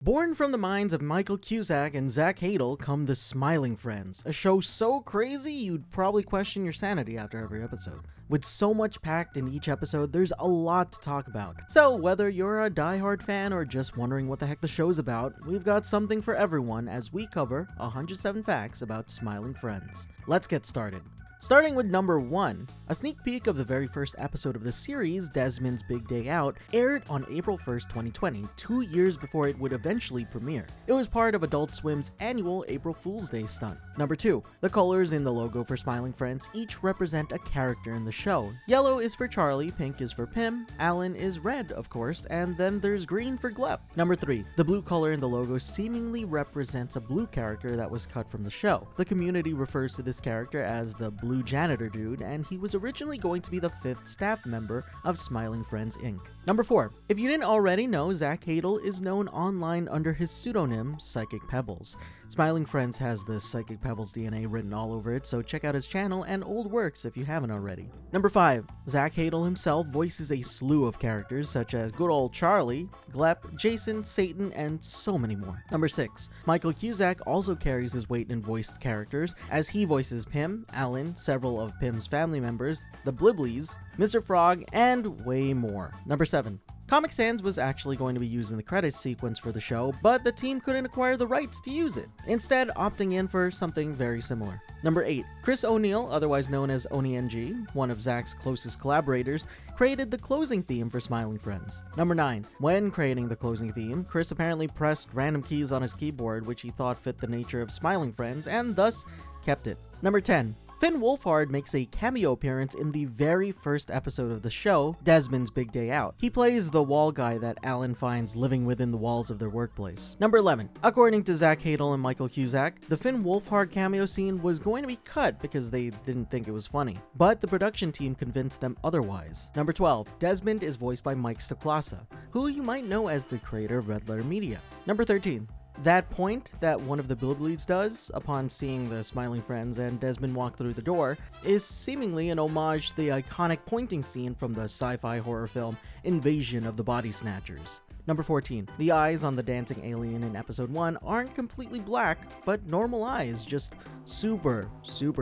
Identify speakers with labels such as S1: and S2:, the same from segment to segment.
S1: Born from the minds of Michael Cusack and Zach Hadel come the Smiling Friends, a show so crazy you'd probably question your sanity after every episode. With so much packed in each episode, there's a lot to talk about. So whether you're a diehard fan or just wondering what the heck the show's about, we've got something for everyone as we cover 107 facts about Smiling Friends. Let's get started. Starting with number 1, a sneak peek of the very first episode of the series, Desmond's Big Day Out, aired on April 1st, 2020, 2 years before it would eventually premiere. It was part of Adult Swim's annual April Fool's Day stunt. Number 2, the colors in the logo for Smiling Friends each represent a character in the show. Yellow is for Charlie, pink is for Pim, Alan is red, of course, and then there's green for Glep. Number 3, the blue color in the logo seemingly represents a blue character that was cut from the show. The community refers to this character as the Blue Janitor Dude, and he was originally going to be the 5th staff member of Smiling Friends Inc. Number 4, if you didn't already know, Zach Hadel is known online under his pseudonym Psychic Pebbles. Smiling Friends has the Psychic Pebbles DNA written all over it, so check out his channel and old works if you haven't already. Number 5, Zach Hadel himself voices a slew of characters such as good old Charlie, Glep, Jason, Satan, and so many more. Number 6, Michael Cusack also carries his weight in voiced characters as he voices Pim, Alan, several of Pim's family members, the Bliblies, Mr. Frog, and way more. Number 7, Comic Sans was actually going to be used in the credits sequence for the show, but the team couldn't acquire the rights to use it, instead opting in for something very similar. Number 8, Chris O'Neill, otherwise known as OniNG, one of Zach's closest collaborators, created the closing theme for Smiling Friends. Number 9, when creating the closing theme, Chris apparently pressed random keys on his keyboard which he thought fit the nature of Smiling Friends and thus kept it. Number 10, Finn Wolfhard makes a cameo appearance in the very first episode of the show, Desmond's Big Day Out. He plays the wall guy that Alan finds living within the walls of their workplace. Number 11, according to Zach Hadel and Michael Cusack, the Finn Wolfhard cameo scene was going to be cut because they didn't think it was funny, but the production team convinced them otherwise. Number 12, Desmond is voiced by Mike Stoklasa, who you might know as the creator of Red Letter Media. Number 13, that point that one of the Bliblies does upon seeing the Smiling Friends and Desmond walk through the door is seemingly an homage to the iconic pointing scene from the sci-fi horror film Invasion of the Body Snatchers. Number 14, the eyes on the dancing alien in episode 1 aren't completely black, but normal eyes, just super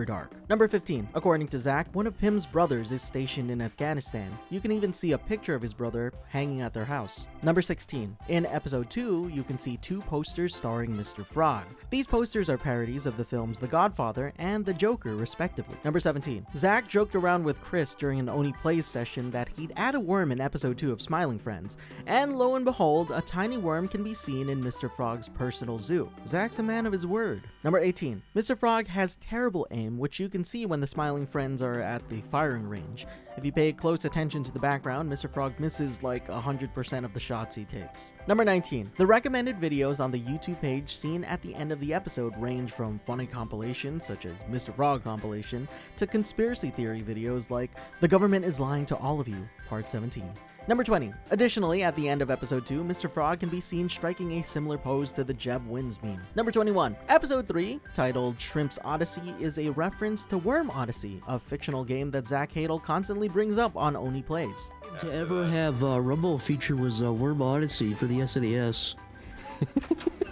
S1: dark. Number 15, according to Zach, one of Pim's brothers is stationed in Afghanistan. You can even see a picture of his brother hanging at their house. Number 16, in episode 2, you can see 2 posters starring Mr. Frog. These posters are parodies of the films The Godfather and The Joker, respectively. Number 17, Zach joked around with Chris during an Oni Plays session that he'd add a worm in episode 2 of Smiling Friends, and lo and behold, a tiny worm can be seen in Mr. Frog's personal zoo. Zach's a man of his word. Number 18, Mr. Frog has terrible aim, which you can see when the Smiling Friends are at the firing range. If you pay close attention to the background, Mr. Frog misses like 100% of the shots he takes. Number 19, the recommended videos on the YouTube page seen at the end of the episode range from funny compilations such as Mr. Frog compilation to conspiracy theory videos like The Government is Lying to All of You, Part 17. Number 20. Additionally, at the end of episode 2, Mr. Frog can be seen striking a similar pose to the Jeb Wins meme. Number 21. Episode 3, titled Shrimp's Odyssey, is a reference to Worm Odyssey, a fictional game that Zach Hadel constantly brings up on Oni Plays.
S2: To ever have Rumble feature was Worm Odyssey for the SNES.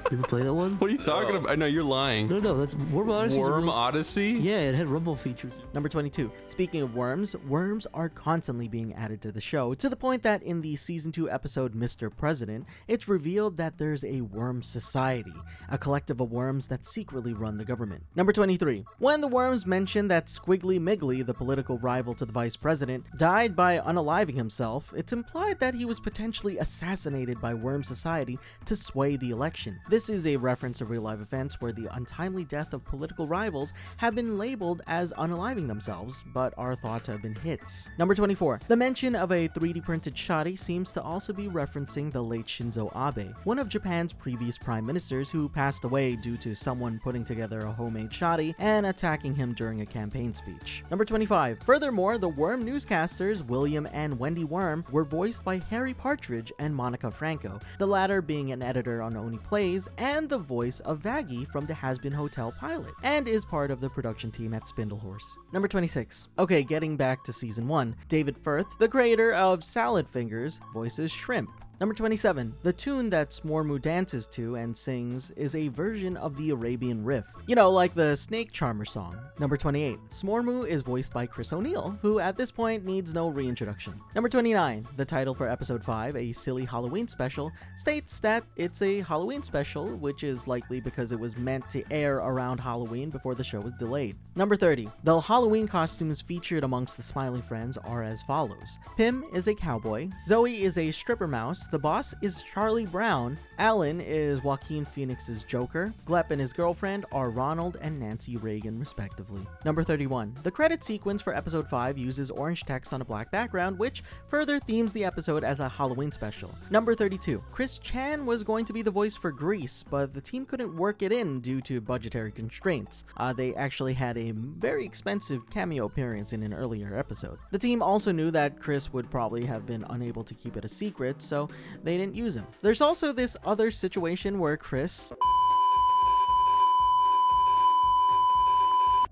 S2: You ever play that one?
S3: What are you talking about? I know you're lying.
S2: No, that's Worm Odyssey.
S3: Worm Odyssey?
S2: Yeah, it had Rumble features.
S1: Number 22. Speaking of worms are constantly being added to the show, to the point that in the season 2 episode Mr. President, it's revealed that there's a worm society, a collective of worms that secretly run the government. Number 23. When the worms mention that Squiggly Miggly, the political rival to the vice president, died by unaliving himself, it's implied that he was potentially assassinated by Worm Society to sway the election. This is a reference to real-life events where the untimely death of political rivals have been labeled as unaliving themselves, but are thought to have been hits. Number 24. The mention of a 3D printed shoddy seems to also be referencing the late Shinzo Abe, one of Japan's previous prime ministers who passed away due to someone putting together a homemade shoddy and attacking him during a campaign speech. Number 25. Furthermore, the Worm newscasters William and Wendy Worm were voiced by Harry Partridge and Monica Franco, the latter being an editor on Oni Plays and the voice of Vaggie from the Has-Been Hotel pilot, and is part of the production team at Spindlehorse. Number 26. Okay, getting back to season 1, David Firth, the creator of Salad Fingers, voices Shrimp. Number 27. The tune that Smormu dances to and sings is a version of the Arabian Riff. You know, like the Snake Charmer song. Number 28. Smormu is voiced by Chris O'Neill, who at this point needs no reintroduction. Number 29. The title for episode 5, A Silly Halloween Special, states that it's a Halloween special, which is likely because it was meant to air around Halloween before the show was delayed. Number 30. The Halloween costumes featured amongst the Smiling Friends are as follows. Pim is a cowboy, Zoe is a stripper mouse, the boss is Charlie Brown, Alan is Joaquin Phoenix's Joker, Glep and his girlfriend are Ronald and Nancy Reagan respectively. Number 31. The credit sequence for episode 5 uses orange text on a black background, which further themes the episode as a Halloween special. Number 32. Chris Chan was going to be the voice for Grease, but the team couldn't work it in due to budgetary constraints. They actually had a very expensive cameo appearance in an earlier episode. The team also knew that Chris would probably have been unable to keep it a secret, so they didn't use him. There's also this other situation where Chris...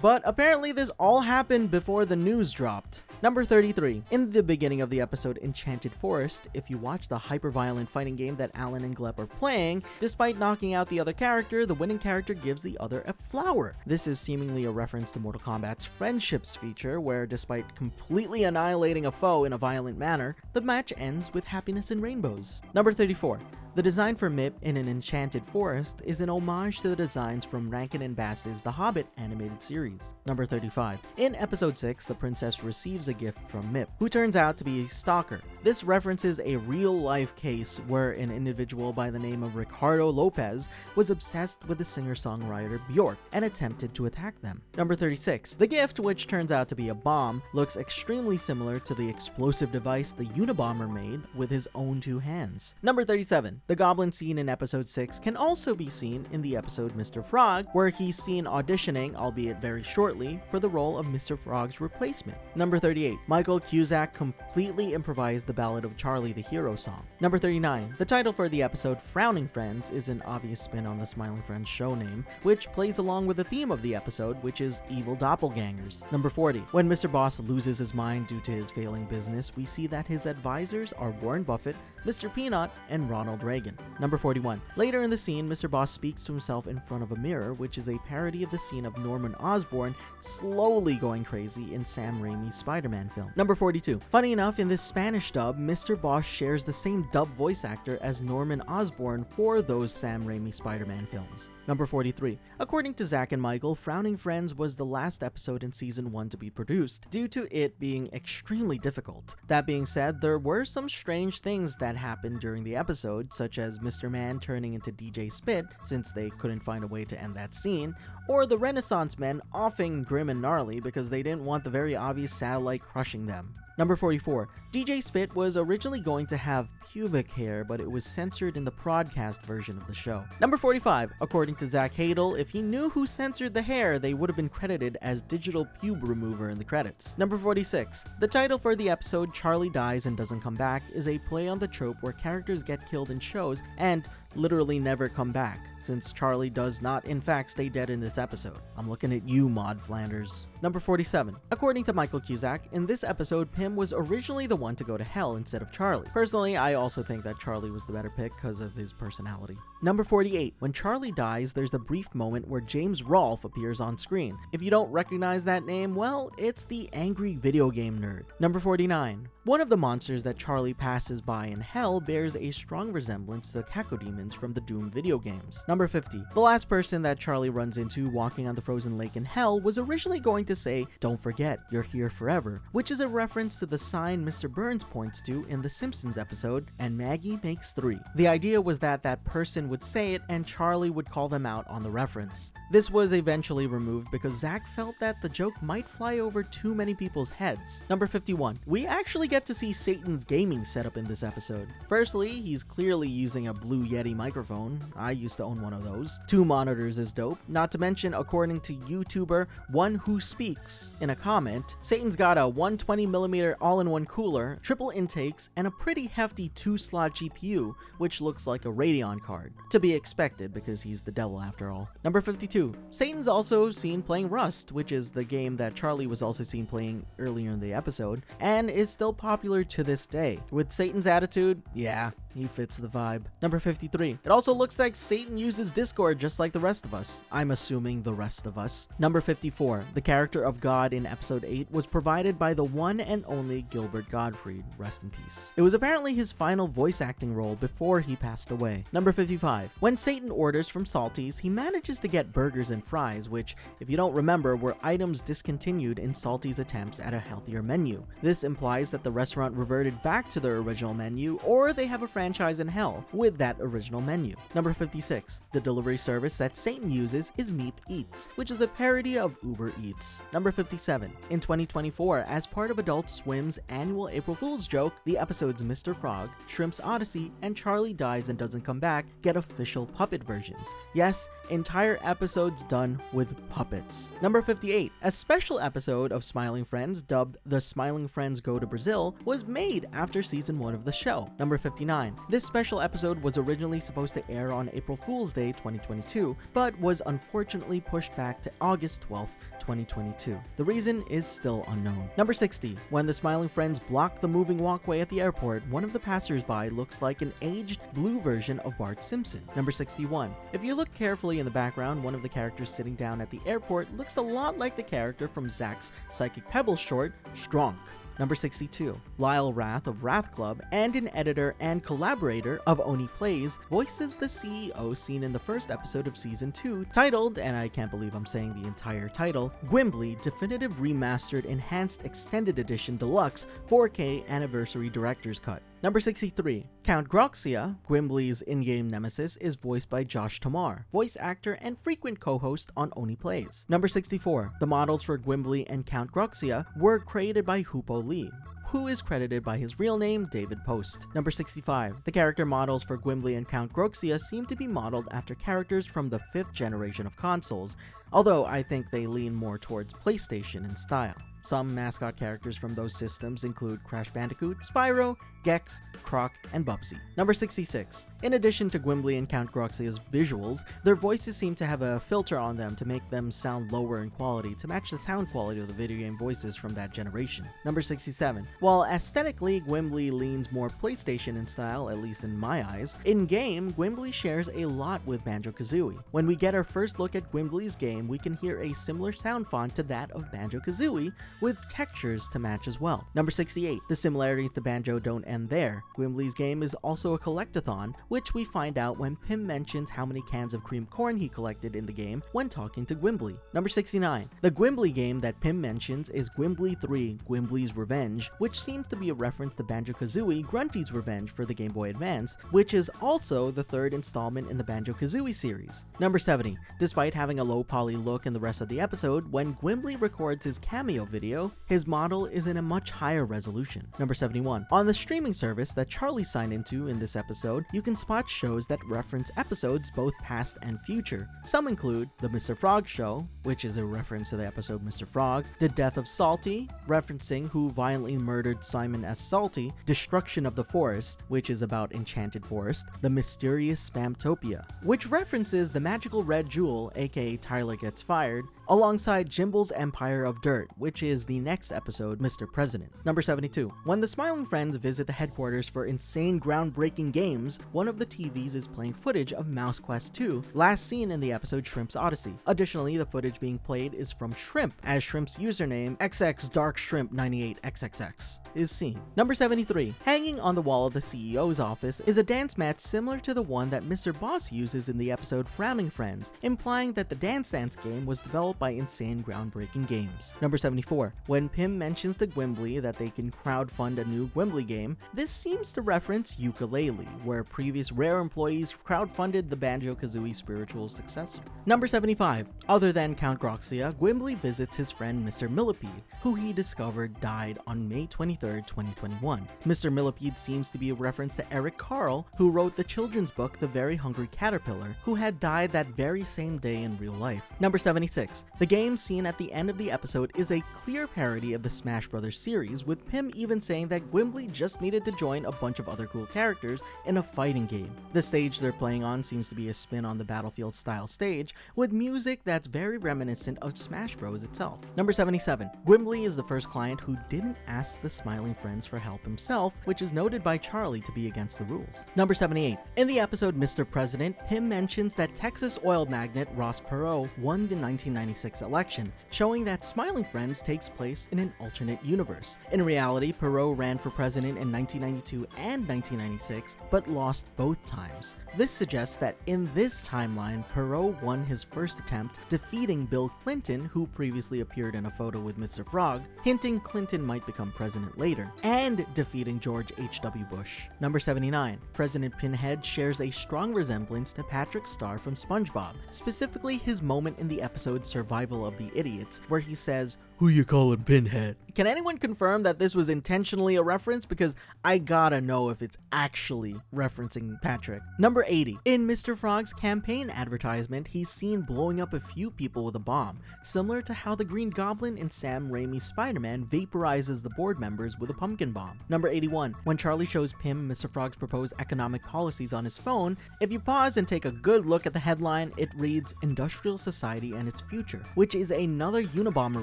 S1: But apparently this all happened before the news dropped. Number 33. In the beginning of the episode Enchanted Forest, if you watch the hyper-violent fighting game that Alan and Glep are playing, despite knocking out the other character, the winning character gives the other a flower. This is seemingly a reference to Mortal Kombat's Friendships feature, where despite completely annihilating a foe in a violent manner, the match ends with happiness and rainbows. Number 34. The design for Mip in an Enchanted Forest is an homage to the designs from Rankin and Bass's The Hobbit animated series. Number 35. In episode 6, the princess receives a gift from Mip, who turns out to be a stalker. This references a real-life case where an individual by the name of Ricardo Lopez was obsessed with the singer-songwriter Bjork and attempted to attack them. Number 36. The gift, which turns out to be a bomb, looks extremely similar to the explosive device the Unabomber made with his own two hands. Number 37. The goblin scene in episode 6 can also be seen in the episode Mr. Frog, where he's seen auditioning, albeit very shortly, for the role of Mr. Frog's replacement. Number 38. Michael Cusack completely improvised the Ballad of Charlie the Hero song. Number 39. The title for the episode Frowning Friends is an obvious spin on the Smiling Friends show name, which plays along with the theme of the episode, which is evil doppelgangers. Number 40. When Mr. Boss loses his mind due to his failing business, we see that his advisors are Warren Buffett, Mr. Peanut, and Ronald Reagan. Number 41. Later in the scene, Mr. Boss speaks to himself in front of a mirror, which is a parody of the scene of Norman Osborn slowly going crazy in Sam Raimi's Spider-Man film. Number 42. Funny enough, in this Spanish dub, Mr. Boss shares the same dub voice actor as Norman Osborn for those Sam Raimi Spider-Man films. Number 43. According to Zach and Michael, Frowning Friends was the last episode in season 1 to be produced, due to it being extremely difficult. That being said, there were some strange things that happened during the episode, such as Mr. Man turning into DJ Spit, since they couldn't find a way to end that scene, or the Renaissance Men offing Grim and Gnarly because they didn't want the very obvious satellite crushing them. Number 44. DJ Spit was originally going to have pubic hair, but it was censored in the broadcast version of the show. Number 45. According to Zach Hadel, if he knew who censored the hair, they would have been credited as digital pube remover in the credits. Number 46. The title for the episode Charlie Dies and Doesn't Come Back is a play on the trope where characters get killed in shows and literally never come back, since Charlie does not in fact stay dead in this episode. I'm looking at you, Mod Flanders. Number 47. According to Michael Cusack, in this episode, Pim was originally the one to go to hell instead of Charlie. Personally, I also think that Charlie was the better pick because of his personality. Number 48. When Charlie dies, there's a brief moment where James Rolfe appears on screen. If you don't recognize that name, well, it's the angry video game nerd. Number 49. One of the monsters that Charlie passes by in hell bears a strong resemblance to the cacodemons from the Doom video games. Number 50. The last person that Charlie runs into walking on the frozen lake in hell was originally going to say, "Don't forget, you're here forever," which is a reference to the sign Mr. Burns points to in the Simpsons episode, "And Maggie makes 3." The idea was that that person would say it and Charlie would call them out on the reference. This was eventually removed because Zach felt that the joke might fly over too many people's heads. Number 51. We actually get to see Satan's gaming setup in this episode. Firstly, he's clearly using a Blue Yeti microphone. I used to own one of those. 2 monitors is dope. Not to mention, according to YouTuber One Who Speaks in a comment, Satan's got a 120mm all-in-one cooler, triple intakes, and a pretty hefty 2-slot GPU, which looks like a Radeon card. To be expected because he's the devil after all. Number 52. Satan's also seen playing Rust, which is the game that Charlie was also seen playing earlier in the episode, and is still popular to this day. With Satan's attitude, yeah, he fits the vibe. Number 53. It also looks like Satan uses Discord just like the rest of us. I'm assuming the rest of us. Number 54. The character of God in episode 8 was provided by the one and only Gilbert Gottfried. Rest in peace. It was apparently his final voice acting role before he passed away. Number 55. When Satan orders from Salty's, he manages to get burgers and fries, which, if you don't remember, were items discontinued in Salty's attempts at a healthier menu. This implies that the restaurant reverted back to their original menu, or they have a franchise in hell with that original menu. Number 56. The delivery service that Satan uses is Meep Eats, which is a parody of Uber Eats. Number 57. In 2024, as part of Adult Swim's annual April Fool's joke, the episodes Mr. Frog, Shrimp's Odyssey, and Charlie Dies and Doesn't Come Back get official puppet versions. Yes, entire episodes done with puppets. Number 58. A special episode of Smiling Friends, dubbed The Smiling Friends Go to Brazil, was made after season 1 of the show. Number 59. This special episode was originally supposed to air on April Fool's Day 2022, but was unfortunately pushed back to August 12th, 2022. The reason is still unknown. Number 60. When the Smiling Friends block the moving walkway at the airport, one of the passersby looks like an aged blue version of Bart Simpson. Number 61. If you look carefully in the background, one of the characters sitting down at the airport looks a lot like the character from Zach's Psychic Pebbles short, Strong. Number 62. Lyle Rath of Wrath Club and an editor and collaborator of Oni Plays voices the CEO seen in the first episode of Season 2 titled, and I can't believe I'm saying the entire title, Gwimbly Definitive Remastered Enhanced Extended Edition Deluxe 4K Anniversary Director's Cut. Number 63. Count Groxia, Gwimbly's in-game nemesis, is voiced by Josh Tamar, voice actor and frequent co-host on Oni Plays. Number 64. The models for Gwimbly and Count Groxia were created by Hoopo Lee, who is credited by his real name, David Post. Number 65. The character models for Gwimbly and Count Groxia seem to be modeled after characters from the 5th generation of consoles, although I think they lean more towards PlayStation in style. Some mascot characters from those systems include Crash Bandicoot, Spyro, Gex, Croc, and Bubsy. Number 66. In addition to Gwimbly and Count Groxia's visuals, their voices seem to have a filter on them to make them sound lower in quality to match the sound quality of the video game voices from that generation. Number 67. While aesthetically Gwimbly leans more PlayStation in style, at least in my eyes, in-game, Gwimbly shares a lot with Banjo-Kazooie. When we get our first look at Gwimbly's game, we can hear a similar sound font to that of Banjo-Kazooie, with textures to match as well. Number 68. The similarities to Banjo don't end there. Gwimbly's game is also a collectathon, which we find out when Pim mentions how many cans of cream corn he collected in the game when talking to Gwimbly. Number 69. The Gwimbly game that Pim mentions is Gwimbly 3, Gwimbly's Revenge, which seems to be a reference to Banjo-Kazooie, Grunty's Revenge for the Game Boy Advance, which is also the 3rd installment in the Banjo-Kazooie series. Number 70. Despite having a low poly look in the rest of the episode, when Gwimbly records his cameo video, his model is in a much higher resolution. Number 71. On the streaming service that Charlie signed into in this episode, you can spot shows that reference episodes both past and future. Some include The Mr. Frog Show, which is a reference to the episode Mr. Frog, The Death of Salty, referencing who violently murdered Simon S. Salty, Destruction of the Forest, which is about Enchanted Forest, The Mysterious Spamtopia, which references the magical red jewel, aka Tyler Gets Fired, alongside Jimble's Empire of Dirt, which is the next episode, Mr. President. Number 72. When the Smiling Friends visit the headquarters for insane groundbreaking games, one of the TVs is playing footage of Mouse Quest 2, last seen in the episode Shrimp's Odyssey. Additionally, the footage being played is from Shrimp, as Shrimp's username, XXDarkShrimp98XXX, is seen. Number 73. Hanging on the wall of the CEO's office is a dance mat similar to the one that Mr. Boss uses in the episode Frowning Friends, implying that the Dance Dance game was developed by Insane Groundbreaking Games. Number 74. When Pim mentions to Gwimbly that they can crowdfund a new Gwimbly game, this seems to reference Yooka-Laylee, where previous Rare employees crowdfunded the Banjo-Kazooie spiritual successor. Number 75. Other than Count Groxia, Gwimbly visits his friend Mr. Millipede, who he discovered died on May 23, 2021. Mr. Millipede seems to be a reference to Eric Carle, who wrote the children's book The Very Hungry Caterpillar, who had died that very same day in real life. Number 76. Bros. The game seen at the end of the episode is a clear parody of the Smash Bros. Series, with Pim even saying that Gwimbly just needed to join a bunch of other cool characters in a fighting game. The stage they're playing on seems to be a spin on the Battlefield style stage, with music that's very reminiscent of Smash Bros. Itself. Number 77. Gwimbly is the first client who didn't ask the Smiling Friends for help himself, which is noted by Charlie to be against the rules. Number 78. In the episode Mr. President, Pim mentions that Texas oil magnate Ross Perot won the 1996 election, showing that Smiling Friends takes place in an alternate universe. In reality, Perot ran for president in 1992 and 1996, but lost both times. This suggests that in this timeline, Perot won his first attempt, defeating Bill Clinton, who previously appeared in a photo with Mr. Frog, hinting Clinton might become president later, and defeating George H.W. Bush. Number 79. President Pinhead shares a strong resemblance to Patrick Star from SpongeBob, specifically his moment in the episode Survival of the Idiots, where he says, "Who you callin' Pinhead?" Can anyone confirm that this was intentionally a reference? Because I gotta know if it's actually referencing Patrick. Number 80. In Mr. Frog's campaign advertisement, he's seen blowing up a few people with a bomb, similar to how the Green Goblin in Sam Raimi's Spider-Man vaporizes the board members with a pumpkin bomb. Number 81. When Charlie shows Pim Mr. Frog's proposed economic policies on his phone, if you pause and take a good look at the headline, it reads Industrial Society and Its Future, which is another Unabomber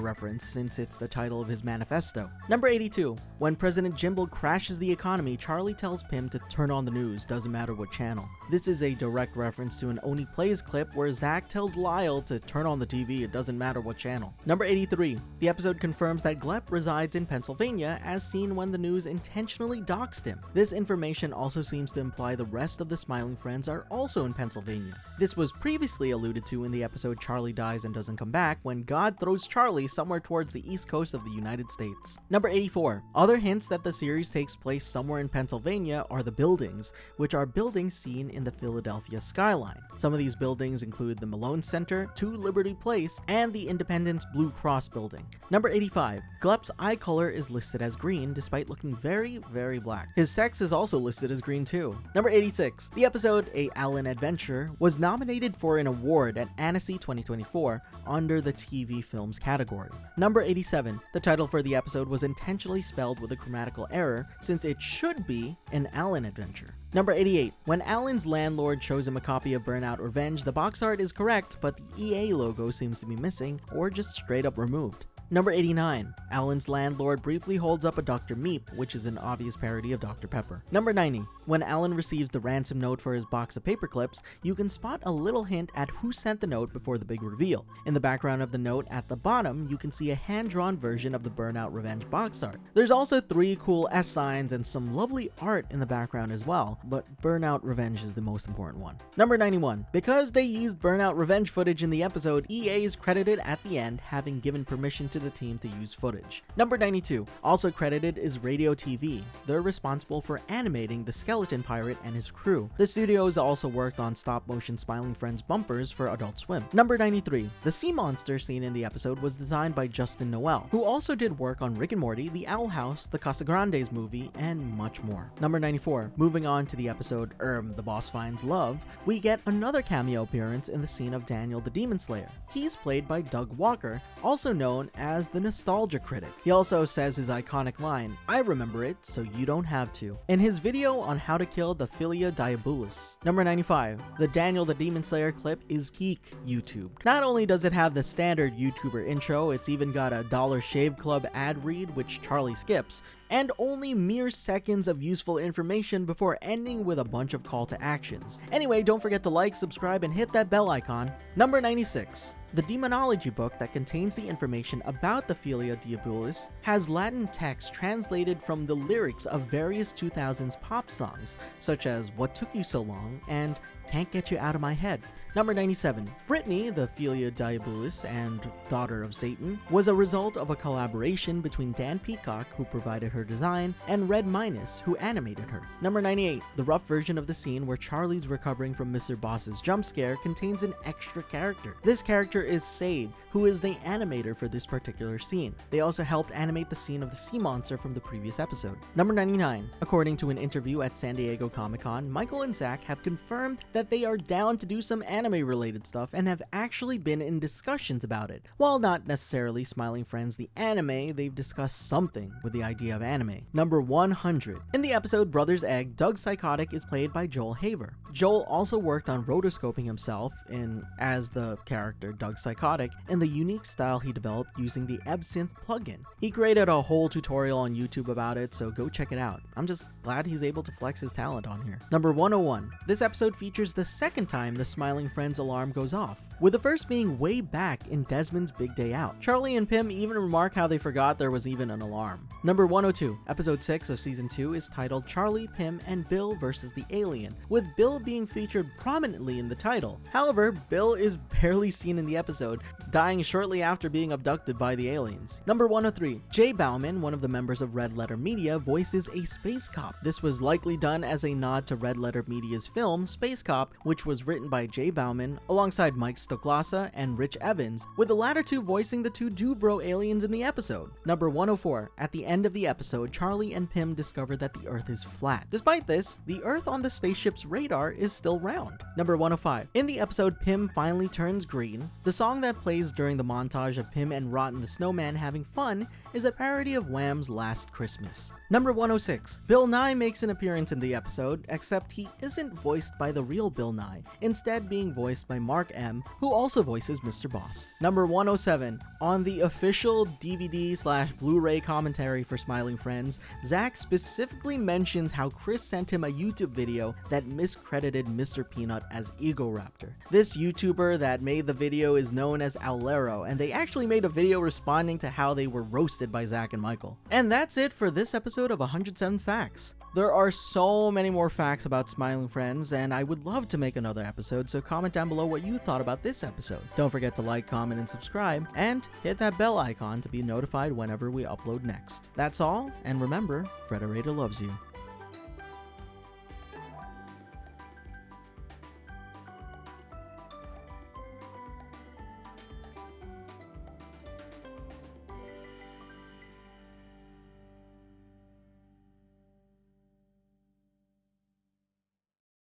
S1: reference since it's the title of his manifesto. Number 82. When President Jimbo crashes the economy, Charlie tells Pim to turn on the news, doesn't matter what channel. This is a direct reference to an Oni Plays clip where Zach tells Lyle to turn on the TV, it doesn't matter what channel. Number 83. The episode confirms that Glep resides in Pennsylvania, as seen when the news intentionally doxed him. This information also seems to imply the rest of the Smiling Friends are also in Pennsylvania. This was previously alluded to in the episode Charlie Dies and Doesn't Come Back, when God throws Charlie somewhere towards the east coast of the United States. Number 84. Other hints that the series takes place somewhere in Pennsylvania are the buildings, which are buildings seen in the Philadelphia skyline. Some of these buildings include the Malone Center, 2 Liberty Place, and the Independence Blue Cross building. Number 85. Glep's eye color is listed as green, despite looking very, very black. His sex is also listed as green too. Number 86. The episode A Allen Adventure was nominated for an award at Annecy 2024 under the TV films category. Number 87. The title for the episode was intentionally spelled with a grammatical error, since it should be an Allen Adventure. Number 88. When Alan's landlord shows him a copy of Burnout Revenge, the box art is correct, but the EA logo seems to be missing or just straight up removed. Number 89. Alan's landlord briefly holds up a Dr. Meep, which is an obvious parody of Dr. Pepper. Number 90. When Alan receives the ransom note for his box of paperclips, you can spot a little hint at who sent the note before the big reveal. In the background of the note at the bottom, you can see a hand-drawn version of the Burnout Revenge box art. There's also 3 cool S signs and some lovely art in the background as well, but Burnout Revenge is the most important one. Number 91. Because they used Burnout Revenge footage in the episode, EA is credited at the end, having given permission to the team to use footage. Number 92. Also credited is Radio TV. They're responsible for animating the Skeleton Pirate and his crew. The studios also worked on stop-motion Smiling Friends bumpers for Adult Swim. Number 93. The sea monster seen in the episode was designed by Justin Noel, who also did work on Rick and Morty, The Owl House, the Casagrandes movie, and much more. Number 94. Moving on to the episode The Boss Finds Love, we get another cameo appearance in the scene of Daniel the Demon Slayer. He's played by Doug Walker, also known as the Nostalgia Critic. He also says his iconic line, "I remember it, so you don't have to," in his video on how to kill the Philia Diabolus. Number 95. The Daniel the Demon Slayer clip is peak YouTube. Not only does it have the standard YouTuber intro, it's even got a Dollar Shave Club ad read, which Charlie skips, and only mere seconds of useful information before ending with a bunch of call to actions. Anyway, don't forget to like, subscribe, and hit that bell icon. Number 96. The demonology book that contains the information about the Philia Diabolus has Latin text translated from the lyrics of various 2000s pop songs, such as What Took You So Long and Can't Get You Out of My Head. Number 97. Brittany, the Philia Diabolus and daughter of Satan, was a result of a collaboration between Dan Peacock, who provided her design, and Red Minus, who animated her. Number 98. The rough version of the scene where Charlie's recovering from Mr. Boss's jump scare contains an extra character. This character is Sade, who is the animator for this particular scene. They also helped animate the scene of the sea monster from the previous episode. Number 99. According to an interview at San Diego Comic-Con, Michael and Zach have confirmed that they are down to do some anime related stuff and have actually been in discussions about it. While not necessarily Smiling Friends the anime, they've discussed something with the idea of anime. Number 100. In the episode Brother's Egg, Doug Psychotic is played by Joel Haver. Joel also worked on rotoscoping himself as the character Doug Psychotic in the unique style he developed using the Absinthe plugin. He created a whole tutorial on YouTube about it, so go check it out. I'm just glad he's able to flex his talent on here. Number 101. This episode features the second time the Smiling Friends alarm goes off, with the first being way back in Desmond's Big Day Out. Charlie and Pim even remark how they forgot there was even an alarm. Number 102. Episode 6 of Season 2 is titled Charlie, Pim, and Bill versus the Alien, with Bill being featured prominently in the title. However, Bill is barely seen in the episode, dying shortly after being abducted by the aliens. Number 103. Jay Bauman, one of the members of Red Letter Media, voices a space cop. This was likely done as a nod to Red Letter Media's film Space Cop, which was written by Jay Bauman alongside Mike Stoklasa and Rich Evans, with the latter two voicing the two Dubro aliens in the episode. Number 104. At the end of the episode, Charlie and Pim discover that the Earth is flat. Despite this, the Earth on the spaceship's radar is still round. Number 105. In the episode Pim Finally Turns Green, the song that plays during the montage of Pim and Rotten the Snowman having fun is a parody of Wham's Last Christmas. Number 106. Bill Nye makes an appearance in the episode, except he isn't voiced by the real Bill Nye, instead being voiced by Mark M., who also voices Mr. Boss. Number 107. On the official DVD/Blu-ray commentary for Smiling Friends, Zach specifically mentions how Chris sent him a YouTube video that miscredited Mr. Peanut as Egoraptor. This YouTuber that made the video is known as Aulero, and they actually made a video responding to how they were roasted by Zach and Michael. And that's it for this episode of 107 Facts. There are so many more facts about Smiling Friends, and I would love to make another episode, so comment down below what you thought about this episode. Don't forget to like, comment, and subscribe, and hit that bell icon to be notified whenever we upload next. That's all, and remember, Frederator loves you.